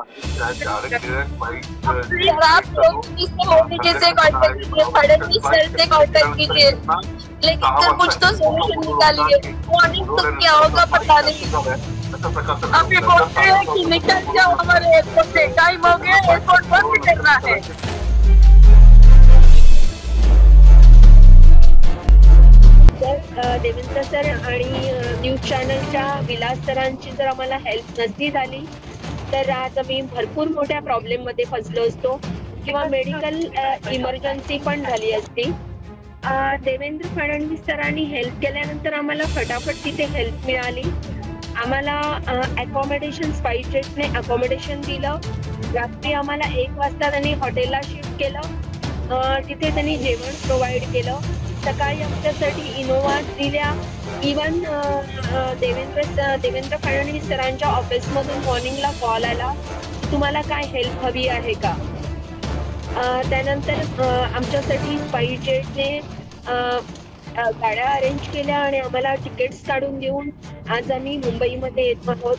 Sir आप लोग मोदी जी से contact कीजिए, फडणवीस सर से कांटेक्ट कीजिए, लेकिन सर कुछ तो सोल्यूशन निकालिए। मॉर्निंग तो क्या होगा पता नहीं। अभी बोलते हैं कि निकल जाओ हमारे एयरपोर्ट से, टाइम हो गया, एयरपोर्ट बंद करना है। देवेंद्र सर आणि न्यूज चॅनलच्या विलास सरांची जर आम्हाला हेल्प नसती झाली तर आज आम्ही भरपूर मोठ्या प्रॉब्लेम मध्ये फसलो असतो किंवा मेडिकल इमर्जन्सी पण झाली असती। देवेंद्र फडणवीस सरांनी हेल्प केल्यानंतर आम्हाला फटाफट तिथे हेल्प मिळाली। आम्हाला अकोमोडेशन स्पाइसजेटने अकोमोडेशन दिलं। रात्री आम्हाला 1 वाजता त्यांनी हॉटेलला शिफ्ट केलं। तिथे त्यांनी जेवण प्रोव्हाइड केलं। सकाळी आमच्यासाठी इनोव्हा दिल्या। इवन देवेंद्र फडणवीस सरांच्या ऑफिसमधून मॉर्निंगला कॉल आला, तुम्हाला काय हेल्प हवी आहे का। त्यानंतर आमच्यासाठी स्पाइसजेटने गाड्या अरेंज केल्या आणि आम्हाला तिकीट्स काढून देऊन आज आम्ही मुंबईमध्ये येत आहोत।